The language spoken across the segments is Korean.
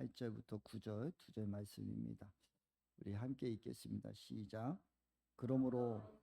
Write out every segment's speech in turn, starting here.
8절부터 9절 2절 말씀입니다. 우리 함께 읽겠습니다. 시작. 그러므로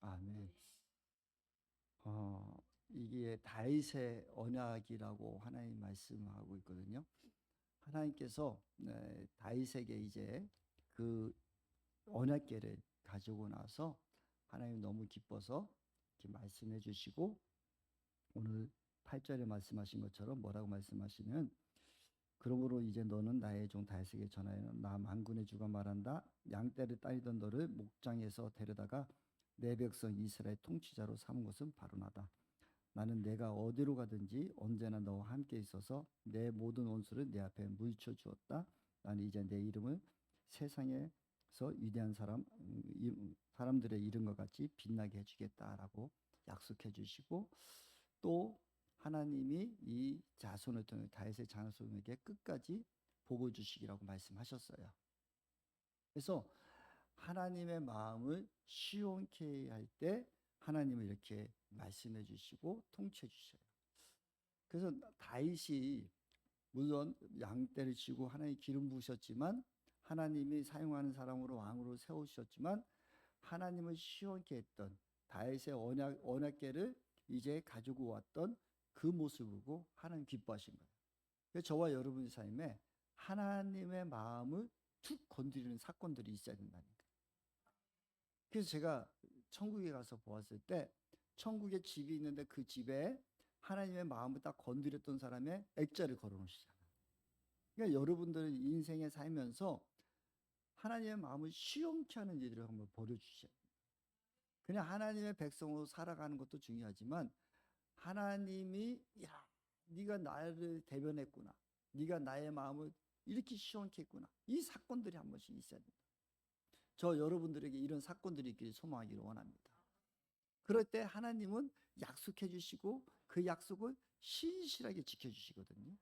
아멘. 이게 다윗의 언약이라고 하나님 말씀하고 있거든요. 하나님께서 다윗에게 이제 그 언약궤를 가지고 나서 하나님 너무 기뻐서 이렇게 말씀해 주시고, 오늘 8절에 말씀하신 것처럼 뭐라고 말씀하시면, 그러므로 이제 너는 나의 종 다윗에게 전하여 나 만군의 주가 말한다. 양떼를 따르던 너를 목장에서 데려다가 내 백성 이스라엘 통치자로 삼은 것은 바로 나다. 나는 내가 어디로 가든지 언제나 너와 함께 있어서 내 모든 원수를 내 앞에 물리쳐 주었다. 나는 이제 내 이름을 세상에서 위대한 사람들의 이름과 같이 빛나게 해주겠다라고 약속해 주시고, 또 하나님이 이 자손을 통해 다윗의 자손에게 끝까지 복을 주시기라고 말씀하셨어요. 그래서 하나님의 마음을 시원케 할 때 하나님을 이렇게 말씀해 주시고 통치해 주셔요. 그래서 다윗이 물론 양떼를 치고 하나님 기름 부으셨지만, 하나님이 사용하는 사람으로 왕으로 세우셨지만, 하나님을 시원케 했던 다윗의 언약궤를 이제 가지고 왔던 그 모습을 보고 하나님 기뻐하신 거예요. 그래서 저와 여러분의 삶에 하나님의 마음을 툭 건드리는 사건들이 있어야 된다니까. 그래서 제가 천국에 가서 보았을 때, 천국에 집이 있는데 그 집에 하나님의 마음을 딱 건드렸던 사람의 액자를 걸어 놓으시잖아요. 그러니까 여러분들 인생에 살면서 하나님의 마음을 시원케 하는 일들을 한번 벌여주셔야 돼요. 그냥 하나님의 백성으로 살아가는 것도 중요하지만, 하나님이 야, 네가 나를 대변했구나, 네가 나의 마음을 이렇게 시원케 했구나, 이 사건들이 한 번씩 있어야 된다. 저 여러분들에게 이런 사건들이 있기를 소망하기를 원합니다. 그럴 때 하나님은 약속해 주시고 그 약속을 신실하게 지켜주시거든요.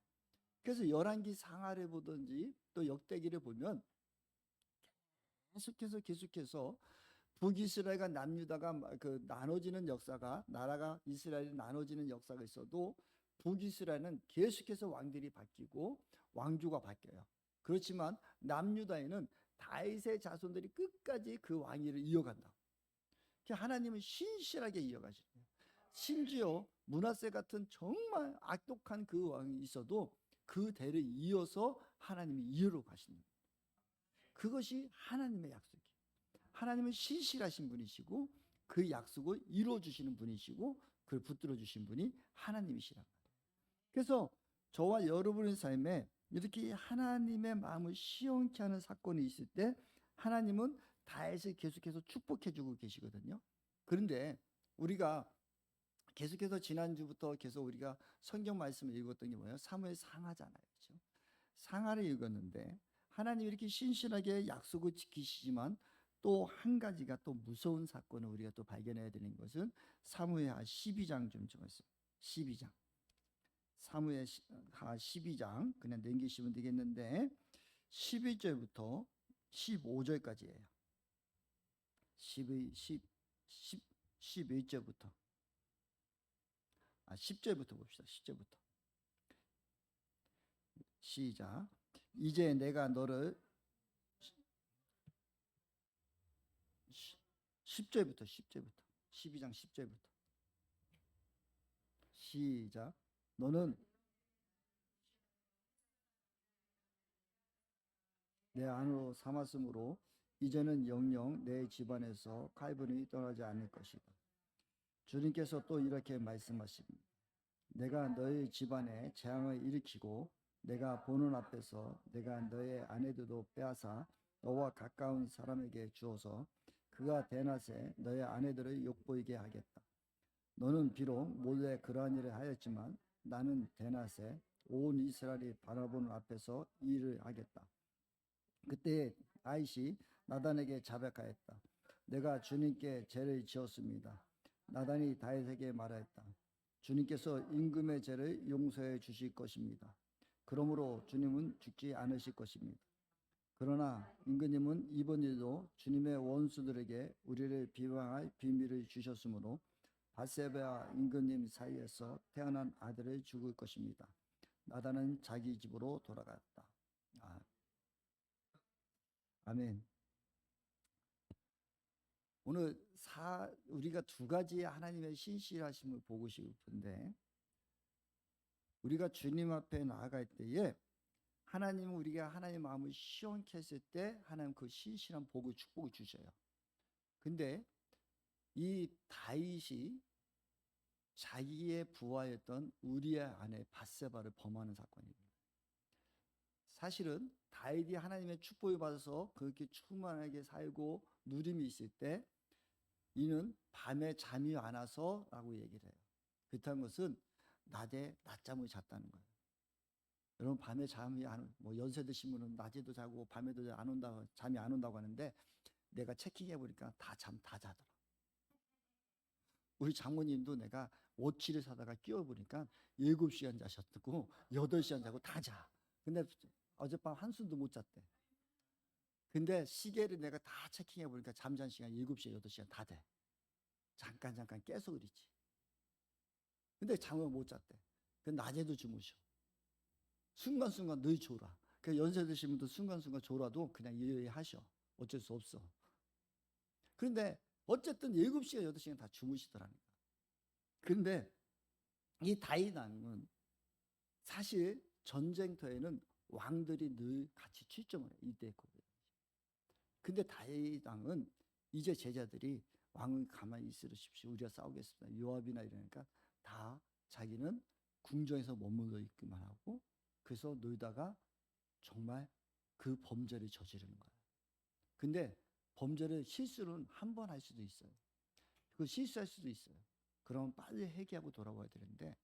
그래서 열왕기 상하를 보든지 또 역대기를 보면 계속해서 북이스라엘과 남유다가 그 나눠지는 역사가, 나라가 이스라엘이 나눠지는 역사가 있어도 북이스라엘은 계속해서 왕들이 바뀌고 왕조가 바뀌어요. 그렇지만 남유다에는 다윗의 자손들이 끝까지 그 왕위를 이어간다. 하나님은 신실하게 이어가시는 거예요. 심지어 므낫세 같은 정말 악독한 그 왕이 있어도 그 대를 이어서 하나님이 이어로 가시는 거예요. 그것이 하나님의 약속이에요. 하나님은 신실하신 분이시고 그 약속을 이루어주시는 분이시고 그걸 붙들어 주신 분이 하나님이시란 말이에요. 그래서 저와 여러분의 삶에 이렇게 하나님의 마음을 시원케 하는 사건이 있을 때 하나님은 다윗을 계속해서 축복해 주고 계시거든요. 그런데 우리가 계속해서 지난주부터 계속 우리가 성경 말씀을 읽었던 게 뭐예요? 사무엘 상하잖아요. 그렇죠? 상하를 읽었는데 하나님이 이렇게 신실하게 약속을 지키시지만 또 한 가지가 또 무서운 사건을 우리가 또 발견해야 되는 것은 사무엘하 12장 좀 적었어요. 12장. 사무엘하 12장 그냥 넘기시면 되겠는데 11절부터 15절까지예요. 11절부터 10절부터 봅시다. 10절부터 시작. 이제 내가 너를 10절부터 12장 10절부터 시작. 너는 내 안으로 삼았으므로 이제는 영영 내 집안에서 칼분이 떠나지 않을 것이다. 주님께서 또 이렇게 말씀하십니다. 내가 너희 집안에 재앙을 일으키고 내가 보는 앞에서 내가 너의 아내들도 빼앗아 너와 가까운 사람에게 주어서 그가 대낮에 너의 아내들을 욕보이게 하겠다. 너는 비록 몰래 그러한 일을 하였지만 나는 대낮에 온 이스라엘이 바라보는 앞에서 일을 하겠다. 그때 다윗이 나단에게 자백하였다. 내가 주님께 죄를 지었습니다. 나단이 다윗에게 말하였다. 주님께서 임금의 죄를 용서해 주실 것입니다. 그러므로 주님은 죽지 않으실 것입니다. 그러나 임금님은 이번 일도 주님의 원수들에게 우리를 비방할 비밀을 주셨으므로 밧세바와 임금님 사이에서 태어난 아들을 죽을 것입니다. 나단은 자기 집으로 돌아갔다. 아멘. 오늘 우리가 두 가지 하나님의 신실하심을 보고 싶은데, 우리가 주님 앞에 나아갈 때에 하나님은 우리가 하나님의 마음을 시원케 했을 때 하나님 그 신실한 복을 축복을 주셔요. 근데 이 다윗이 자기의 부하였던 우리의 아내 밧세바를 범하는 사건입니다. 사실은 다윗이 하나님의 축복을 받아서 그렇게 충만하게 살고 누림이 있을 때 이는 밤에 잠이 안 와서라고 얘기를 해요. 그렇다는 것은 낮에 낮잠을 잤다는 거예요. 여러분 밤에 잠이 연세 드신 분은 낮에도 자고 밤에도 안 온다고, 잠이 안 온다고 하는데 내가 체킹해 보니까 잠 다 자더라. 우리 장모님도 내가 워치를 사다가 끼워보니까 7시간 자셨고 8시간 자고 다 자. 근데 어젯밤 한숨도 못 잤대. 근데 시계를 내가 다 체킹해 보니까 잠잔 시간 7시간, 8시간 다 돼. 잠깐 깨서 그러지. 근데 잠을 못 잤대. 그 낮에도 주무셔. 순간순간 늘 졸아. 그 연세 드신 분도 순간순간 졸아도 그냥 이해하셔. 어쩔 수 없어. 그런데 어쨌든 7시간, 8시간 다 주무시더라는 거야. 그런데 이 다윗 왕은 사실 전쟁터에는 왕들이 늘 같이 출정을 해. 이때 근데 다윗 왕은 이제 제자들이 왕은 가만히 있으십시오. 우리가 싸우겠습니다. 요압이나 이러니까 다 자기는 궁정에서 머물러 있기만 하고 그래서 놀다가 정말 그 범죄를 저지르는 거예요. 근데 범죄를 실수는 한 번 할 수도 있어요. 그 실수할 수도 있어요. 그럼 빨리 회개하고 돌아와야 되는데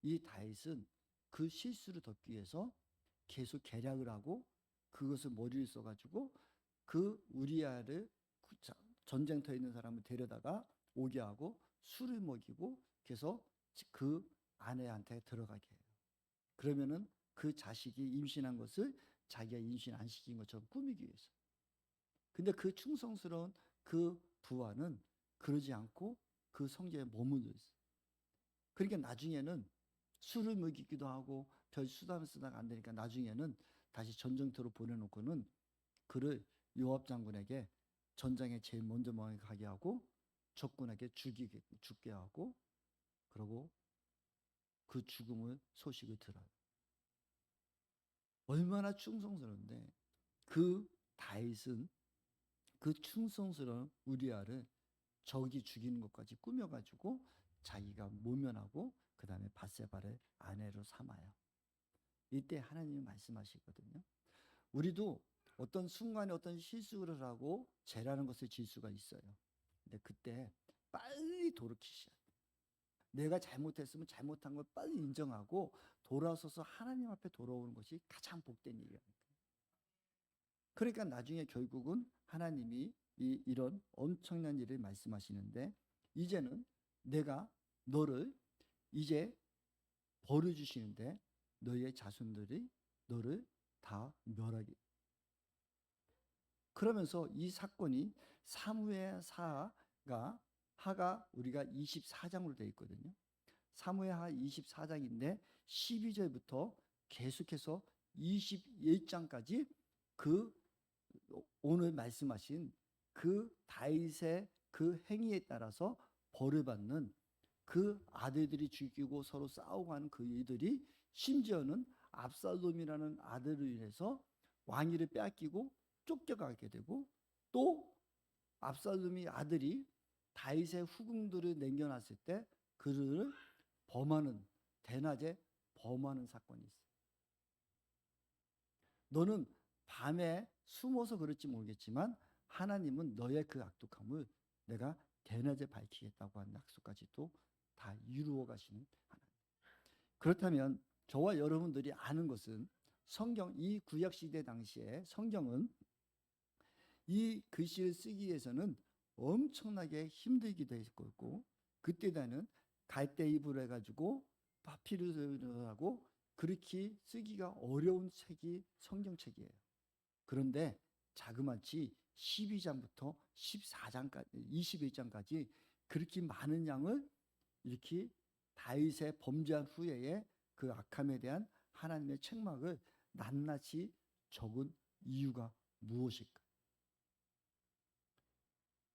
이 다윗은 그 실수를 덮기 위해서 계속 계략을 하고 그것을 머리를 써가지고 그 우리아를 전쟁터에 있는 사람을 데려다가 오게 하고 술을 먹이고 그래서 그 아내한테 들어가게 해요. 그러면은 그 자식이 임신한 것을 자기가 임신 안 시킨 것처럼 꾸미기 위해서. 근데 그 충성스러운 그 부하는 그러지 않고 그 성전에 머물러 있어요. 그러니까 나중에는 술을 먹이기도 하고 별 수단을 쓰다가 안 되니까 나중에는 다시 전쟁터로 보내놓고는 그를 요압 장군에게 전장에 제일 먼저 가게 하고 적군에게 죽게 하고 그러고 그 죽음을 소식을 들어요. 얼마나 충성스러운데 그 다윗은 그 충성스러운 우리아를 적이 죽이는 것까지 꾸며가지고 자기가 모면하고 그 다음에 밧세바를 아내로 삼아요. 이때 하나님이 말씀하시거든요. 우리도 어떤 순간에 어떤 실수를 하고 죄라는 것을 질 수가 있어요. 근데 그때 빨리 돌이키셔야 돼요. 내가 잘못했으면 잘못한 걸 빨리 인정하고 돌아서서 하나님 앞에 돌아오는 것이 가장 복된 일이에요. 그러니까 나중에 결국은 하나님이 이런 엄청난 일을 말씀하시는데 이제는 내가 너를 이제 벌을 주시는데 너의 자손들이 너를 다 멸하게. 그러면서 이 사건이 사무엘하가 우리가 24장으로 되어 있거든요. 사무엘하 24장인데 12절부터 계속해서 21장까지 그 오늘 말씀하신 그 다윗의 그 행위에 따라서 벌을 받는 그 아들들이 죽이고 서로 싸우고 하는 그 일들이 심지어는 압살롬이라는 아들을 인해서 왕위를 빼앗기고 쫓겨가게 되고 또 압살롬이 아들이 다윗의 후궁들을 남겨놨을 때 그를 범하는 대낮에 범하는 사건이 있어요. 너는 밤에 숨어서 그럴지 모르겠지만 하나님은 너의 그 악독함을 내가 대낮에 밝히겠다고 한 약속까지도 다 이루어 가시는 하나님. 그렇다면 저와 여러분들이 아는 것은 성경, 이 구약 시대 당시에 성경은 이 글씨를 쓰기 위해서는 엄청나게 힘들기도 했고, 그때는 갈대입으로 해가지고 파피루스라고 그렇게 쓰기가 어려운 책이 성경책이에요. 그런데 자그마치 12장부터 14장까지 21장까지 그렇게 많은 양을 이렇게 다윗의 범죄한 후에 그 악함에 대한 하나님의 책망을 낱낱이 적은 이유가 무엇일까?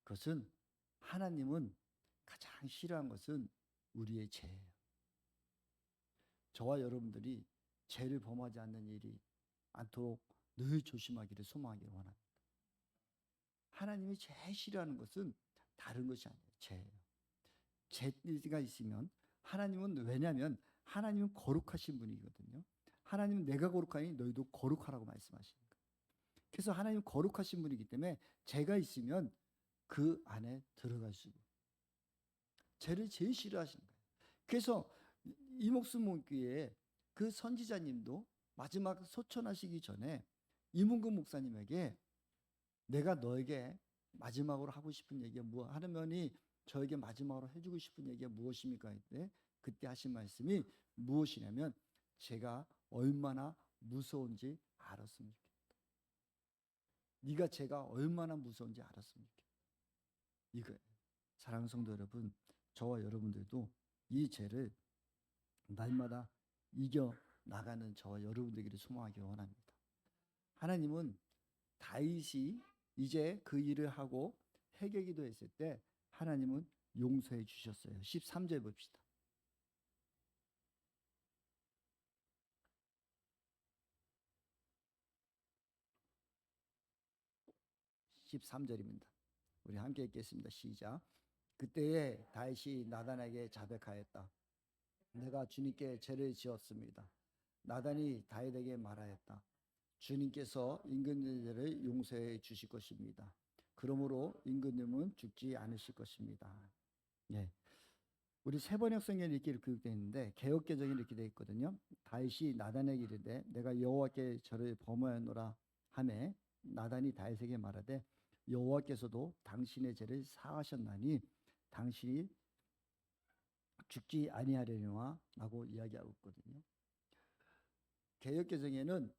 그것은 하나님은 가장 싫어하는 것은 우리의 죄예요. 저와 여러분들이 죄를 범하지 않는 일이 않도록 늘 조심하기를 소망하기를 원합니다. 하나님이 제일 싫어하는 것은 다른 것이 아니에요. 죄예요. 죄가 있으면 하나님은, 왜냐하면 하나님은 거룩하신 분이거든요. 하나님은 내가 거룩하니 너희도 거룩하라고 말씀하시는 거예요. 그래서 하나님 거룩하신 분이기 때문에 죄가 있으면 그 안에 들어갈 수 있고, 죄를 제일 싫어하시는 거예요. 그래서 이목수 목교회 그 선지자님도 마지막 소천하시기 전에 이문근 목사님에게 내가 너에게 마지막으로 하고 싶은 얘기가 하나님이 저에게 마지막으로 해주고 싶은 얘기가 무엇입니까? 했는데 그때 하신 말씀이 무엇이냐면 제가 얼마나 무서운지 알았으면 좋겠다. 네가 제가 얼마나 무서운지 알았으면 좋겠다. 이거예요. 사랑하는 성도 여러분, 저와 여러분들도 이 죄를 날마다 이겨 나가는 저와 여러분들에게 소망하기 원합니다. 하나님은 다윗이 이제 그 일을 하고 회개기도 했을 때 하나님은 용서해 주셨어요. 13절 봅시다. 13절입니다. 우리 함께 읽겠습니다. 시작. 그때에 다윗이 나단에게 자백하였다. 내가 주님께 죄를 지었습니다. 나단이 다윗에게 말하였다. 주님께서 임금님의 죄를 용서해 주실 것입니다. 그러므로 임금님은 죽지 않으실 것입니다. 예. 우리 세번역 성경에 이렇게 기록되어 있는데 개역 개정에 이렇게 되어 있거든요. 다윗이 나단에게 이르되 내가 여호와께 저를 범하였노라 하매 나단이 다윗에게 말하되 여호와께서도 당신의 죄를 사하셨나니 당신이 죽지 아니하려니와 라고 이야기하고 있거든요. 개역 개정에는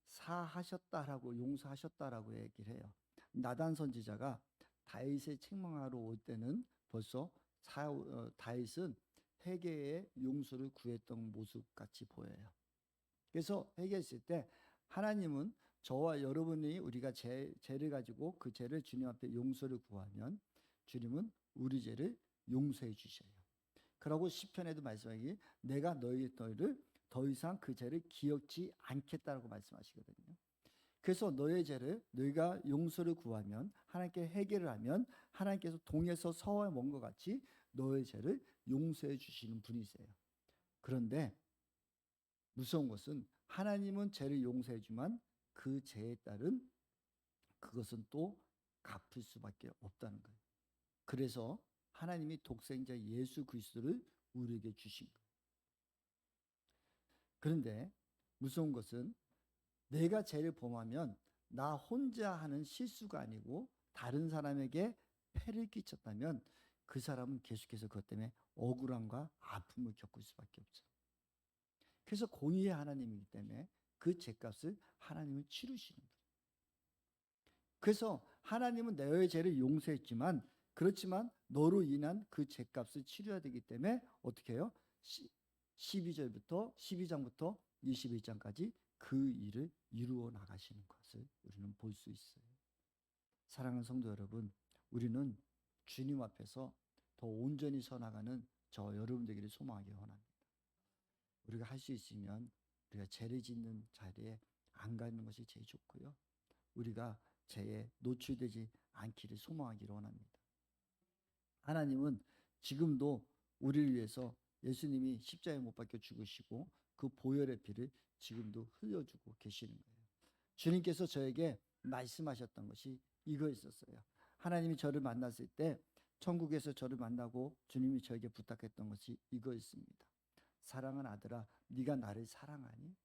사하셨다라고 용서하셨다라고 얘기를 해요. 나단 선지자가 다윗의 책망하러 올 때는 벌써 다윗은 회개의 용서를 구했던 모습 같이 보여요. 그래서 회개했을 때 하나님은 저와 여러분이 우리가 죄를 가지고 그 죄를 주님 앞에 용서를 구하면 주님은 우리 죄를 용서해 주셔요. 그러고 시편에도 말씀하기 내가 너희를 더 이상 그 죄를 기억지 않겠다라고 말씀하시거든요. 그래서 너의 죄를 너희가 용서를 구하면 하나님께 회개를 하면 하나님께서 동에서 서와 먼 것 같이 너의 죄를 용서해 주시는 분이세요. 그런데 무서운 것은 하나님은 죄를 용서해 주만 그 죄에 따른 그것은 또 갚을 수밖에 없다는 거예요. 그래서 하나님이 독생자 예수 그리스도를 우리에게 주신 거예요. 그런데 무서운 것은 내가 죄를 범하면 나 혼자 하는 실수가 아니고 다른 사람에게 폐를 끼쳤다면 그 사람은 계속해서 그것 때문에 억울함과 아픔을 겪을 수밖에 없죠. 그래서 공의의 하나님이기 때문에 그 죄값을 하나님은 치르시는 거예요. 그래서 하나님은 너의 죄를 용서했지만 그렇지만 너로 인한 그 죄값을 치러야 되기 때문에 어떻게 해요? 12장부터 21장까지 그 일을 이루어 나가시는 것을 우리는 볼 수 있어요. 사랑하는 성도 여러분, 우리는 주님 앞에서 더 온전히 서나가는 저 여러분들에게 소망하기 원합니다. 우리가 할 수 있으면 우리가 죄를 짓는 자리에 안 가는 것이 제일 좋고요. 우리가 죄에 노출되지 않기를 소망하기를 원합니다. 하나님은 지금도 우리를 위해서 예수님이 십자가에 못 박혀 죽으시고 그 보혈의 피를 지금도 흘려주고 계시는 거예요. 주님께서 저에게 말씀하셨던 것이 이거였었어요. 하나님이 저를 만났을 때 천국에서 저를 만나고 주님이 저에게 부탁했던 것이 이거였습니다. 사랑하는 아들아, 네가 나를 사랑하니?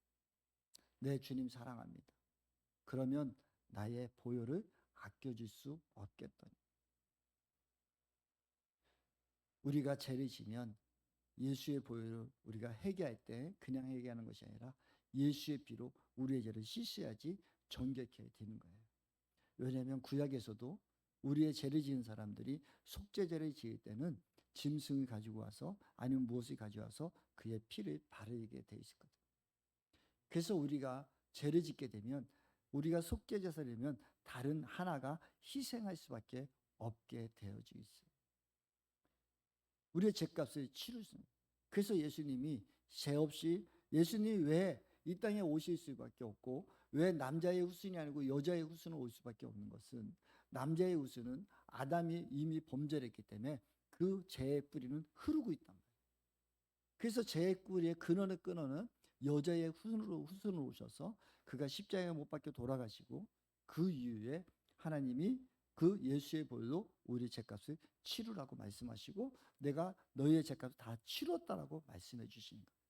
내 주님 사랑합니다. 그러면 나의 보혈을 아껴줄 수 없겠더니. 우리가 죄를 지면 예수의 보혈을 우리가 회개할 때 그냥 회개하는 것이 아니라 예수의 피로 우리의 죄를 씻어야지 정결케 되는 거예요. 왜냐하면 구약에서도 우리의 죄를 지은 사람들이 속죄제를 지을 때는 짐승을 가지고 와서 아니면 무엇을 가져와서 그의 피를 바르게 돼 있었거든요. 그래서 우리가 죄를 짓게 되면 우리가 속죄제사를 되면 다른 하나가 희생할 수밖에 없게 되어져 있어요. 우리의 죄값을 치를 수. 그래서 예수님이 죄 없이 예수님이 왜 이 땅에 오실 수밖에 없고 왜 남자의 후손이 아니고 여자의 후손으로 올 수밖에 없는 것은 남자의 후손은 아담이 이미 범죄를 했기 때문에 그 죄의 뿌리는 흐르고 있단 말이에요. 그래서 죄의 뿌리의 근원을 끊어는 여자의 후손으로 오셔서 그가 십자가에 못 박혀 돌아가시고 그 이후에 하나님이 그 예수의 보혈로 우리 죄값을 치르라고 말씀하시고 내가 너희의 죄값을 다 치렀다라고 말씀해 주시는 거예요.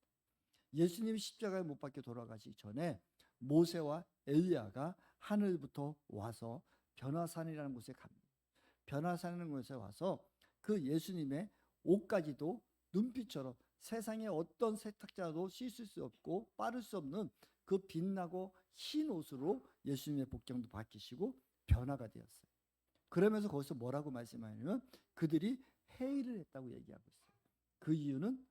예수님이 십자가에 못 박혀 돌아가시기 전에 모세와 엘리야가 하늘부터 와서 변화산이라는 곳에 갑니다. 변화산이라는 곳에 와서 그 예수님의 옷까지도 눈빛처럼 세상에 어떤 세탁자도 씻을 수 없고 빠를 수 없는 그 빛나고 흰 옷으로 예수님의 복장도 바뀌시고 변화가 되었어요. 그러면서 거기서 뭐라고 말씀하냐면 그들이 회의를 했다고 얘기하고 있어요. 그 이유는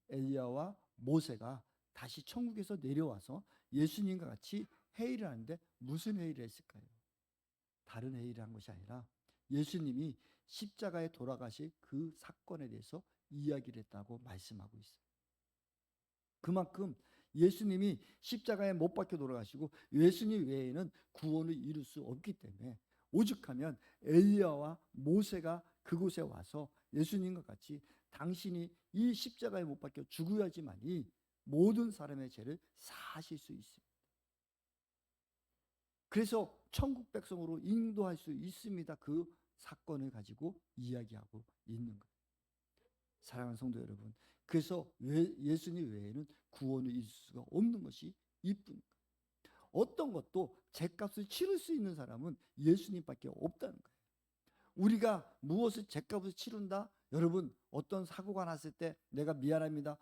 엘리야와 모세가 다시 천국에서 내려와서 예수님과 같이 회의를 하는데 무슨 회의를 했을까요? 다른 회의를 한 것이 아니라 예수님이 십자가에 돌아가실 그 사건에 대해서 이야기를 했다고 말씀하고 있어요. 그만큼 예수님이 십자가에 못 박혀 돌아가시고 예수님 외에는 구원을 이룰 수 없기 때문에 오죽하면 엘리야와 모세가 그곳에 와서 예수님과 같이 당신이 이 십자가에 못 박혀 죽어야지만이 모든 사람의 죄를 사하실 수 있습니다. 그래서 천국 백성으로 인도할 수 있습니다. 그 사건을 가지고 이야기하고 있는 거예요. 사랑하는 성도 여러분, 그래서 예수님 외에는 구원을 이룰 수가 없는 것이 이뿐. 어떤 것도 죄값을 치를 수 있는 사람은 예수님밖에 없다는 거예요. 우리가 무엇을 죄값을 치른다? 여러분 어떤 사고가 났을 때 내가 미안합니다.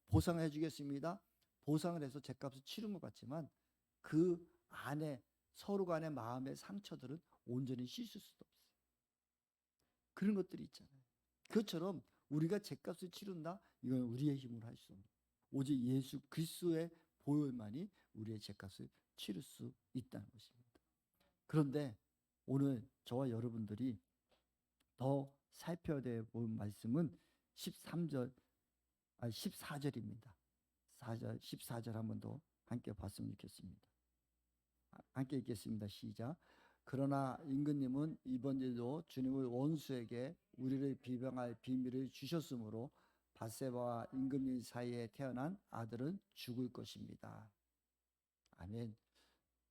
보상해 주겠습니다. 보상을 해서 죄값을 치른 것 같지만 그 안에 서로 간의 마음의 상처들은 온전히 씻을 수도 없어요. 그런 것들이 있잖아요. 그것처럼 우리가 죄값을 치른다? 이건 우리의 힘으로 할 수 없는 오직 예수 그리스도의 보혈만이 우리의 죄값을 치를 수 있다는 것입니다. 그런데 오늘 저와 여러분들이 더 살펴야 될 말씀은 14절입니다. 14절 한 번 더 함께 봤으면 좋겠습니다. 함께 읽겠습니다. 시작. 그러나 임금님은 이번 일로 주님의 원수에게 우리를 비방할 비밀을 주셨으므로 밧세바와 임금님 사이에 태어난 아들은 죽을 것입니다. 아멘.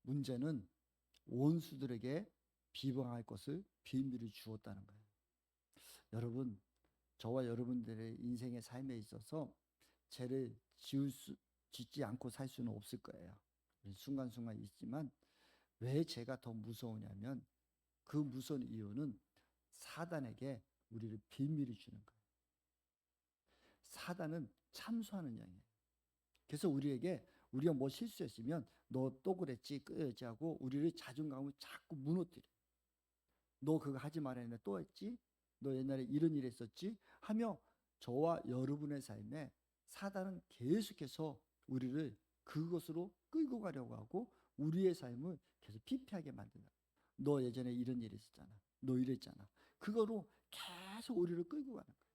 문제는 원수들에게 비방할 것을 비밀을 주었다는 거예요. 여러분, 저와 여러분들의 인생의 삶에 있어서 죄를 짓지 않고 살 수는 없을 거예요. 순간순간 있지만 왜 죄가 더 무서우냐면 그 무서운 이유는 사단에게 우리를 비밀을 주는 거예요. 사단은 참소하는 영이에요. 그래서 우리가 뭐 실수했으면 너 또 그랬지 그랬지 하고 우리를 자존감을 자꾸 무너뜨려. 너 그거 하지 말아야 또 했지? 너 옛날에 이런 일 했었지? 하며 저와 여러분의 삶에 사단은 계속해서 우리를 그것으로 끌고 가려고 하고 우리의 삶을 계속 피폐하게 만든다. 너 예전에 이런 일 있었잖아. 너 이랬잖아. 그거로 계속 우리를 끌고 가는 거예요.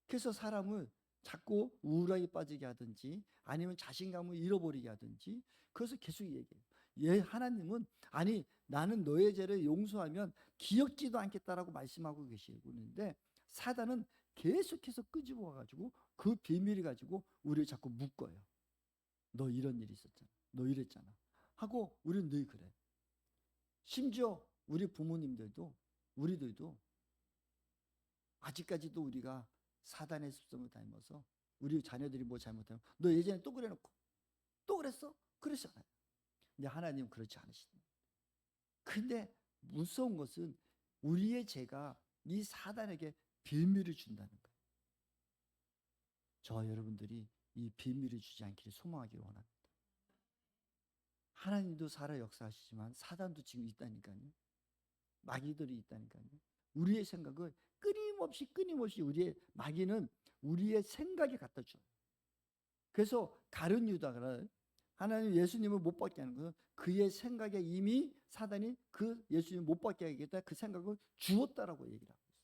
그래서 사람을 자꾸 우울하게 빠지게 하든지 아니면 자신감을 잃어버리게 하든지 그것을 계속 얘기해요. 하나님은 아니 나는 너의 죄를 용서하면 기억지도 않겠다라고 말씀하고 계시는데 사단은 계속해서 끄집어 와가지고 그 비밀을 가지고 우리를 자꾸 묶어요. 너 이런 일이 있었잖아. 너 이랬잖아. 하고 우리는 늘 그래. 심지어 우리 부모님들도 우리들도 아직까지도 우리가 사단의 습성을 닮아서 우리 자녀들이 뭐 잘못하면 너 예전에 또 그래놓고 또 그랬어? 그랬잖아요. 근데 하나님은 그렇지 않으십니다. 근데 무서운 것은 우리의 죄가 이 사단에게 비밀을 준다는 거예요. 저와 여러분들이 이 비밀을 주지 않기를 소망하기를 원합니다. 하나님도 살아 역사하시지만 사단도 지금 있다니까요. 마귀들이 있다니까요. 우리의 생각을 끊임없이 우리의 마귀는 우리의 생각에 갖다 줘요. 그래서 가룟 유다가 하나님 예수님을 못 받게 하는 것은 그의 생각에 이미 사단이 그 예수님을 못 받게 하겠다 그 생각을 주었다라고 얘기를 하고 있어요.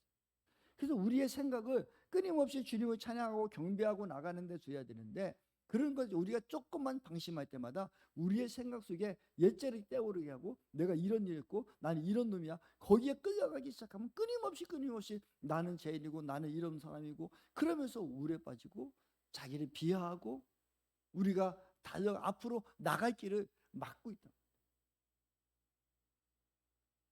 그래서 우리의 생각을 끊임없이 주님을 찬양하고 경배하고 나가는 데 줘야 되는데 그런 걸 우리가 조금만 방심할 때마다 우리의 생각 속에 옛죄를 떠오르게 하고 내가 이런 일 했고 나는 이런 놈이야 거기에 끌려가기 시작하면 끊임없이 나는 죄인이고 나는 이런 사람이고 그러면서 우울에 빠지고 자기를 비하하고 우리가 앞으로 나갈 길을 막고 있다.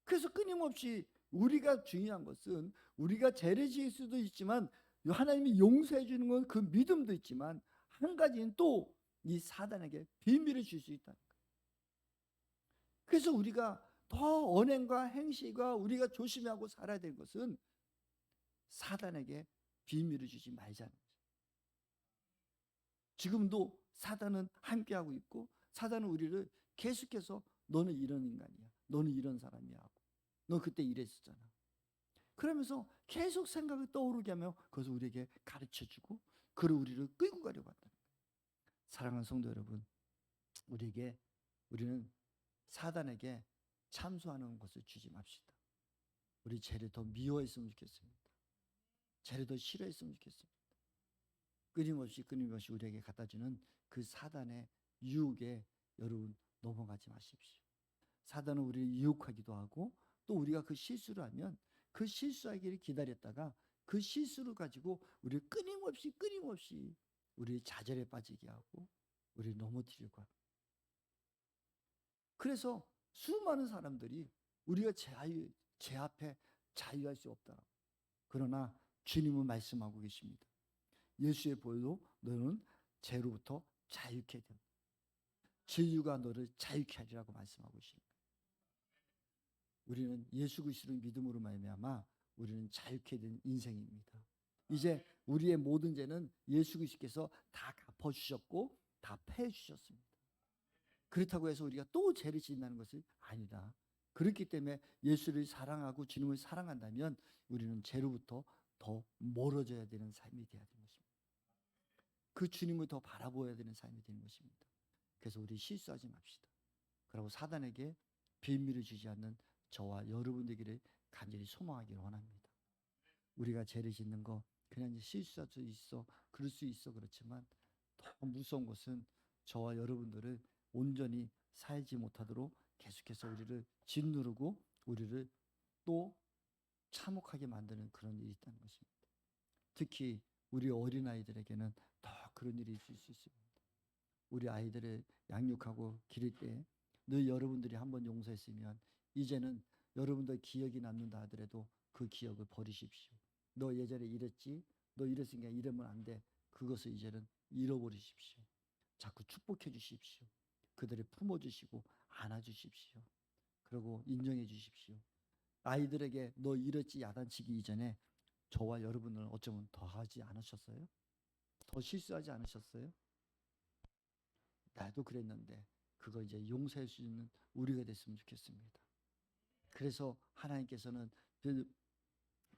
그래서 끊임없이 우리가 중요한 것은 우리가 죄를 지을 수도 있지만 하나님이 용서해 주는 건 그 믿음도 있지만 한 가지는 또 이 사단에게 비밀을 줄 수 있다는 거예요. 그래서 우리가 더 언행과 행실과 우리가 조심하고 살아야 될 것은 사단에게 비밀을 주지 말자는 거죠. 지금도 사단은 함께하고 있고 사단은 우리를 계속해서 너는 이런 인간이야. 너는 이런 사람이야. 하고 너 그때 이랬었잖아. 그러면서 계속 생각을 떠오르게 하며 그것을 우리에게 가르쳐주고 그를 우리를 끌고 가려고 한다. 사랑하는 성도 여러분, 우리는 사단에게 참소하는 것을 주지 맙시다. 우리 죄를 더 미워했으면 좋겠습니다. 죄를 더 싫어했으면 좋겠습니다. 끊임없이 우리에게 갖다주는 그 사단의 유혹에 여러분 넘어가지 마십시오. 사단은 우리를 유혹하기도 하고 또 우리가 그 실수를 하면 그 실수하기를 기다렸다가 그 실수를 가지고 우리를 끊임없이 우리의 좌절에 빠지게 하고 우리를 넘어뜨리려고 합니다. 그래서 수많은 사람들이 우리가 제 앞에 자유할 수 없다. 그러나 주님은 말씀하고 계십니다. 예수의 보혈로 너는 죄로부터 자유케 된다. 진리가 너를 자유케 하리라고 말씀하고 있습니다. 우리는 예수 그리스도를 믿음으로 말미암아 우리는 자유케 된 인생입니다. 이제 우리의 모든 죄는 예수 그리스도께서 다 갚아주셨고 다 패해주셨습니다. 그렇다고 해서 우리가 또 죄를 짓는다는 것이 아니다. 그렇기 때문에 예수를 사랑하고 주님을 사랑한다면 우리는 죄로부터 더 멀어져야 되는 삶이 되어야 되는 것입니다. 그 주님을 더 바라보아야 되는 삶이 되는 것입니다. 그래서 우리 실수하지 맙시다. 그리고 사단에게 비밀을 주지 않는 저와 여러분들에게 간절히 소망하기를 원합니다. 우리가 죄를 짓는 거 그냥 실수할 수 있어 그럴 수 있어 그렇지만 더 무서운 것은 저와 여러분들을 온전히 살지 못하도록 계속해서 우리를 짓누르고 우리를 또 참혹하게 만드는 그런 일이 있다는 것입니다. 특히 우리 어린아이들에게는 더 그런 일이 있을 수 있습니다. 우리 아이들을 양육하고 기를 때 늘 여러분들이 한번 용서했으면 이제는 여러분들 기억이 남는다 하더라도 그 기억을 버리십시오. 너 예전에 이랬지? 너 이랬으니까 이러면 안 돼. 그것을 이제는 잃어버리십시오. 자꾸 축복해 주십시오. 그들을 품어주시고 안아주십시오. 그리고 인정해 주십시오. 아이들에게 너 이랬지 야단치기 이전에 저와 여러분은 어쩌면 더 하지 않으셨어요? 더 실수하지 않으셨어요? 나도 그랬는데 그거 이제 용서할 수 있는 우리가 됐으면 좋겠습니다. 그래서 하나님께서는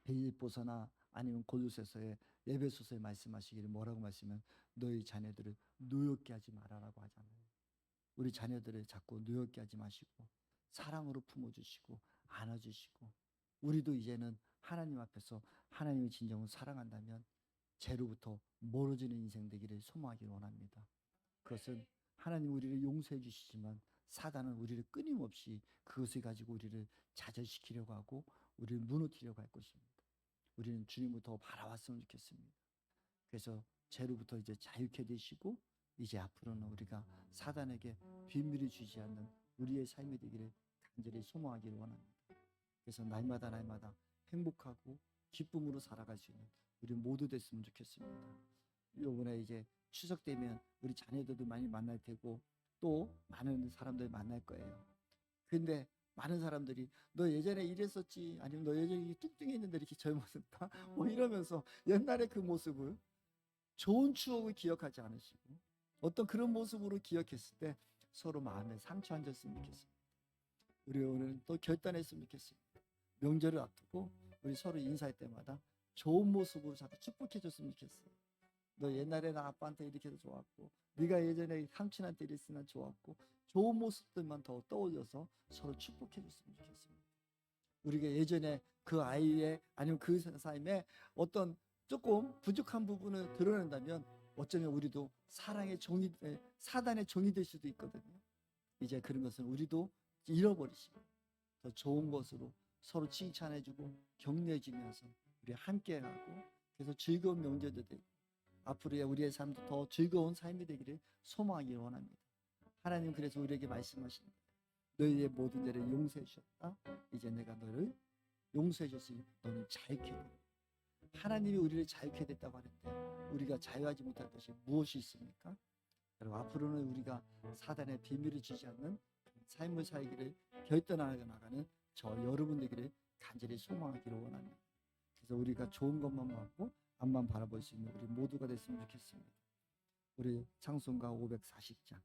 빌립보서나 아니면 골로새서의 에베소서에 말씀하시기를 뭐라고 말씀하면 너희 자녀들을 노엽게 하지 말아라고 하잖아요. 우리 자녀들을 자꾸 노엽게 하지 마시고 사랑으로 품어주시고 안아주시고 우리도 이제는 하나님 앞에서 하나님의 진정을 사랑한다면 죄로부터 멀어지는 인생 되기를 소망하기를 원합니다. 그것은 하나님 우리를 용서해 주시지만 사단은 우리를 끊임없이 그것을 가지고 우리를 좌절시키려고 하고 우리를 무너뜨리려고 할 것입니다. 우리는 주님을 더 바라봤으면 좋겠습니다. 그래서 죄로부터 이제 자유케 되시고 이제 앞으로는 우리가 사단에게 비밀을 주지 않는 우리의 삶이 되기를 간절히 소망하기를 원합니다. 그래서 날마다 행복하고 기쁨으로 살아갈 수 있는 우리 모두 됐으면 좋겠습니다. 요번에 이제 추석 되면 우리 자녀들도 많이 만날 테고 또 많은 사람들 만날 거예요. 근데 많은 사람들이 너 예전에 이랬었지 아니면 너 예전에 뚱뚱했는데 이렇게 젊어졌다 뭐 이러면서 옛날의 그 모습을 좋은 추억을 기억하지 않으시고 어떤 그런 모습으로 기억했을 때 서로 마음에 상처 안 줬으면 좋겠습니다. 우리 오늘 또 결단했으면 좋겠습니다. 명절을 앞두고 우리 서로 인사할 때마다 좋은 모습으로 자꾸 축복해 줬으면 좋겠어요. 너 옛날에 나 아빠한테 이렇게 해서 좋았고 네가 예전에 삼촌한테 이랬으면 좋았고 좋은 모습들만 더 떠올려서 서로 축복해 줬으면 좋겠습니다. 우리가 예전에 그 아이의 아니면 그 삶에 어떤 조금 부족한 부분을 드러낸다면 어쩌면 우리도 사랑의 종이 사단의 종이 될 수도 있거든요. 이제 그런 것은 우리도 잃어버리시고 더 좋은 것으로 서로 칭찬해주고 격려해주면서 우리 함께하고 그래서 즐거운 명절도 되고 앞으로의 우리의 삶도 더 즐거운 삶이 되기를 소망하기 원합니다. 하나님 그래서 우리에게 말씀하십니다. 너희의 모든 죄를 용서해 주셨다. 이제 내가 너를 용서해 줬으니 너는 자유케 되라. 하나님이 우리를 자유케 됐다고 하는데 우리가 자유하지 못할 것이 무엇이 있습니까? 여러분 앞으로는 우리가 사단의 비밀을 주지 않는 삶을 살기를 결단하고 나가는 저 여러분 되기를 간절히 소망하기를 원합니다. 그래서 우리가 좋은 것만 받고 앞만 바라볼 수 있는 우리 모두가 됐으면 좋겠습니다. 우리 찬송가 540장